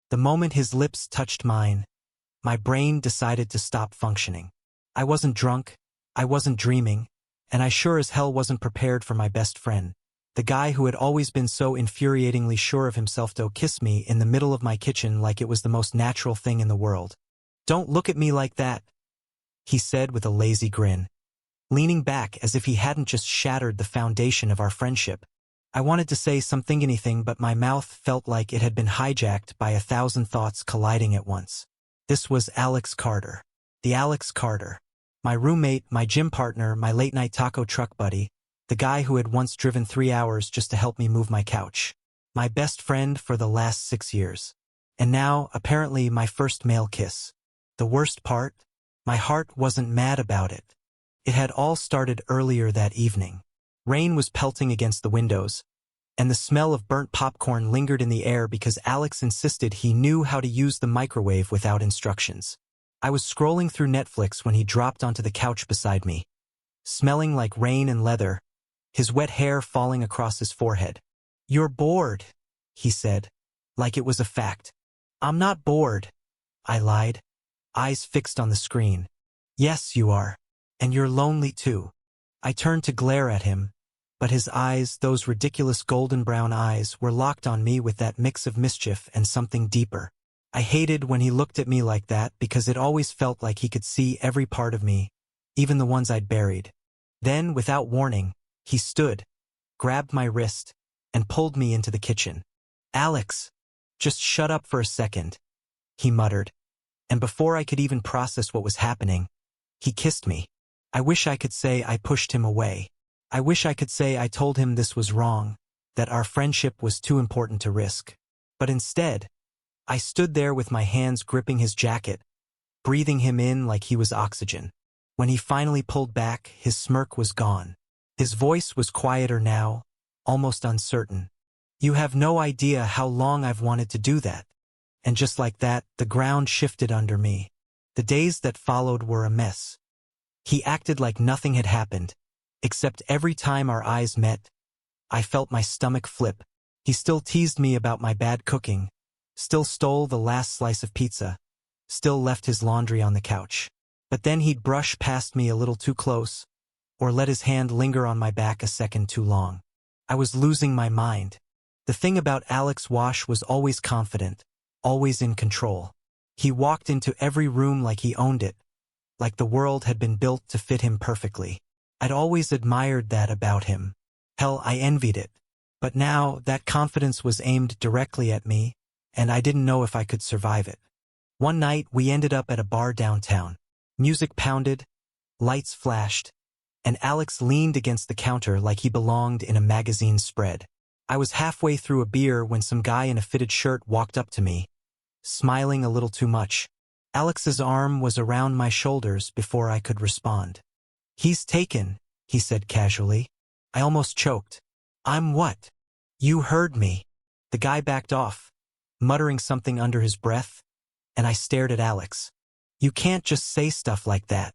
The moment his lips touched mine, my brain decided to stop functioning. I wasn't drunk, I wasn't dreaming, and I sure as hell wasn't prepared for my best friend, the guy who had always been so infuriatingly sure of himself to kiss me in the middle of my kitchen like it was the most natural thing in the world. "Don't look at me like that," he said with a lazy grin, leaning back as if he hadn't just shattered the foundation of our friendship. I wanted to say anything, but my mouth felt like it had been hijacked by 1,000 thoughts colliding at once. This was Alex Carter. The Alex Carter. My roommate, my gym partner, my late-night taco truck buddy, the guy who had once driven 3 hours just to help me move my couch. My best friend for the last 6 years. And now, apparently, my first male kiss. The worst part? My heart wasn't mad about it. It had all started earlier that evening. Rain was pelting against the windows, and the smell of burnt popcorn lingered in the air because Alex insisted he knew how to use the microwave without instructions. I was scrolling through Netflix when he dropped onto the couch beside me, smelling like rain and leather, his wet hair falling across his forehead. "You're bored," he said, like it was a fact. "I'm not bored," I lied, eyes fixed on the screen. "Yes, you are. And you're lonely too." I turned to glare at him, but his eyes, those ridiculous golden brown eyes, were locked on me with that mix of mischief and something deeper. I hated when he looked at me like that because it always felt like he could see every part of me, even the ones I'd buried. Then, without warning, he stood, grabbed my wrist, and pulled me into the kitchen. "Alex, just shut up for a second," he muttered, and before I could even process what was happening, he kissed me. I wish I could say I pushed him away. I wish I could say I told him this was wrong, that our friendship was too important to risk. But instead, I stood there with my hands gripping his jacket, breathing him in like he was oxygen. When he finally pulled back, his smirk was gone. His voice was quieter now, almost uncertain. "You have no idea how long I've wanted to do that." And just like that, the ground shifted under me. The days that followed were a mess. He acted like nothing had happened, except every time our eyes met, I felt my stomach flip. He still teased me about my bad cooking, still stole the last slice of pizza, still left his laundry on the couch. But then he'd brush past me a little too close, or let his hand linger on my back a second too long. I was losing my mind. The thing about Alex Wash was always confident, always in control. He walked into every room like he owned it, like the world had been built to fit him perfectly. I'd always admired that about him. Hell, I envied it. But now, that confidence was aimed directly at me, and I didn't know if I could survive it. One night, we ended up at a bar downtown. Music pounded, lights flashed, and Alex leaned against the counter like he belonged in a magazine spread. I was halfway through a beer when some guy in a fitted shirt walked up to me, smiling a little too much. Alex's arm was around my shoulders before I could respond. "He's taken," he said casually. I almost choked. "I'm what?" "You heard me." The guy backed off, muttering something under his breath, and I stared at Alex. "You can't just say stuff like that."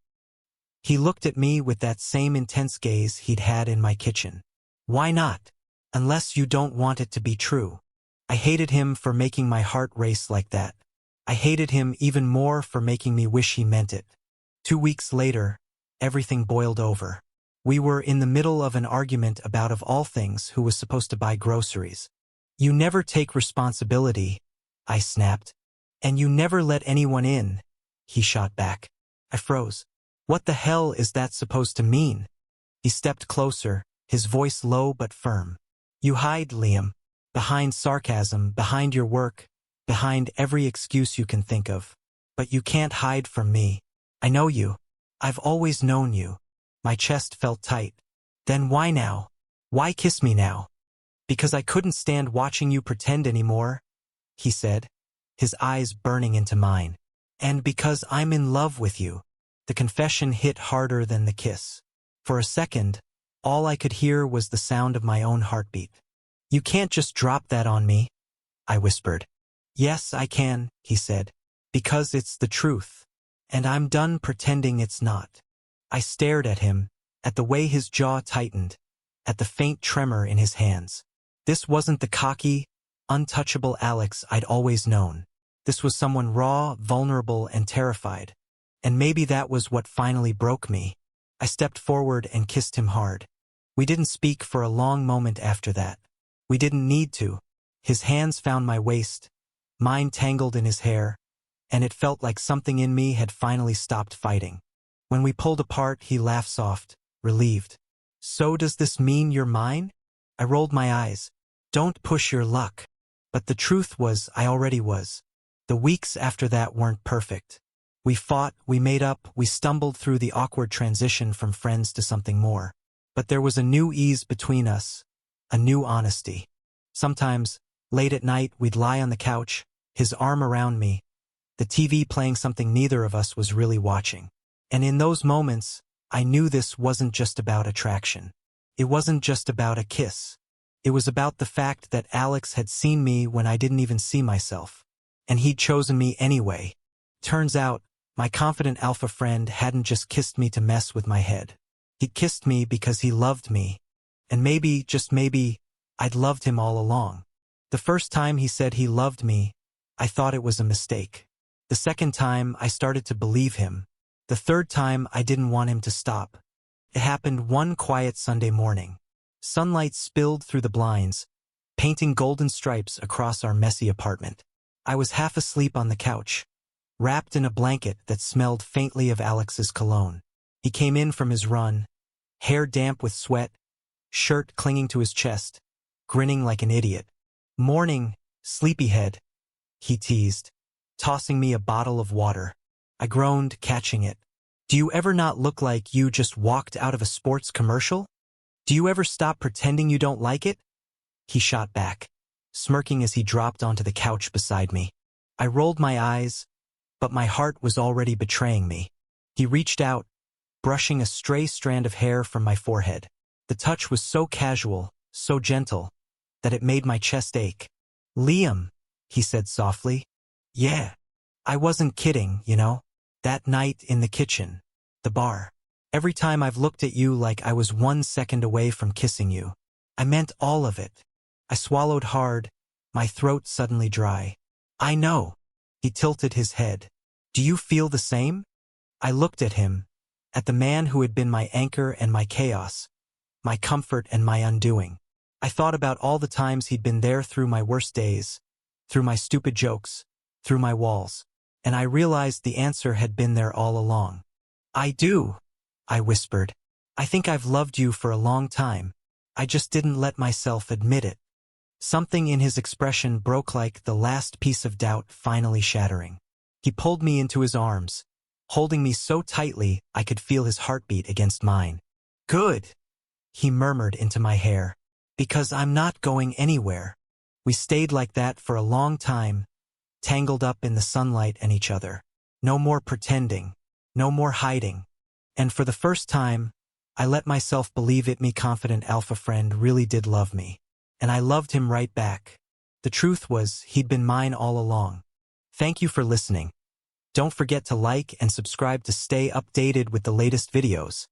He looked at me with that same intense gaze he'd had in my kitchen. "Why not? Unless you don't want it to be true." I hated him for making my heart race like that. I hated him even more for making me wish he meant it. 2 weeks later, everything boiled over. We were in the middle of an argument about, of all things, who was supposed to buy groceries. "You never take responsibility," I snapped. "And you never let anyone in," he shot back. I froze. What the hell is that supposed to mean? He stepped closer, his voice low but firm. "You hide, Liam. Behind sarcasm, behind your work, behind every excuse you can think of. But you can't hide from me. I know you. I've always known you." My chest felt tight. "Then why now? Why kiss me now?" "Because I couldn't stand watching you pretend anymore," he said, his eyes burning into mine. "And because I'm in love with you." The confession hit harder than the kiss. For a second, all I could hear was the sound of my own heartbeat. "You can't just drop that on me," I whispered. "Yes, I can," he said, "because it's the truth. And I'm done pretending it's not." I stared at him, at the way his jaw tightened, at the faint tremor in his hands. This wasn't the cocky, untouchable Alex I'd always known. This was someone raw, vulnerable, and terrified. And maybe that was what finally broke me. I stepped forward and kissed him hard. We didn't speak for a long moment after that. We didn't need to. His hands found my waist, mine tangled in his hair, and it felt like something in me had finally stopped fighting. When we pulled apart, he laughed soft, relieved. "So does this mean you're mine?" I rolled my eyes. "Don't push your luck." But the truth was, I already was. The weeks after that weren't perfect. We fought, we made up, we stumbled through the awkward transition from friends to something more. But there was a new ease between us, a new honesty. Sometimes, late at night, we'd lie on the couch, his arm around me, the TV playing something neither of us was really watching. And in those moments, I knew this wasn't just about attraction. It wasn't just about a kiss. It was about the fact that Alex had seen me when I didn't even see myself. And he'd chosen me anyway. Turns out, my confident alpha friend hadn't just kissed me to mess with my head. He kissed me because he loved me. And maybe, just maybe, I'd loved him all along. The first time he said he loved me, I thought it was a mistake. The second time, I started to believe him. The third time, I didn't want him to stop. It happened one quiet Sunday morning. Sunlight spilled through the blinds, painting golden stripes across our messy apartment. I was half asleep on the couch, wrapped in a blanket that smelled faintly of Alex's cologne. He came in from his run, hair damp with sweat, shirt clinging to his chest, grinning like an idiot. "Morning, sleepyhead," he teased, tossing me a bottle of water. I groaned, catching it. "Do you ever not look like you just walked out of a sports commercial? Do you ever stop pretending you don't like it?" He shot back, smirking as he dropped onto the couch beside me. I rolled my eyes, but my heart was already betraying me. He reached out, brushing a stray strand of hair from my forehead. The touch was so casual, so gentle, that it made my chest ache. "Liam," he said softly. "Yeah. I wasn't kidding, you know. That night in the kitchen, the bar. Every time I've looked at you like I was 1 second away from kissing you. I meant all of it." I swallowed hard, my throat suddenly dry. "I know." He tilted his head. "Do you feel the same?" I looked at him, at the man who had been my anchor and my chaos, my comfort and my undoing. I thought about all the times he'd been there through my worst days, through my stupid jokes, through my walls, and I realized the answer had been there all along. "I do," I whispered. "I think I've loved you for a long time. I just didn't let myself admit it." Something in his expression broke like the last piece of doubt finally shattering. He pulled me into his arms, holding me so tightly I could feel his heartbeat against mine. "Good," he murmured into my hair, "because I'm not going anywhere." We stayed like that for a long time, tangled up in the sunlight and each other. No more pretending, no more hiding. And for the first time, I let myself believe it. My confident alpha friend really did love me. And I loved him right back. The truth was, he'd been mine all along. Thank you for listening. Don't forget to like and subscribe to stay updated with the latest videos.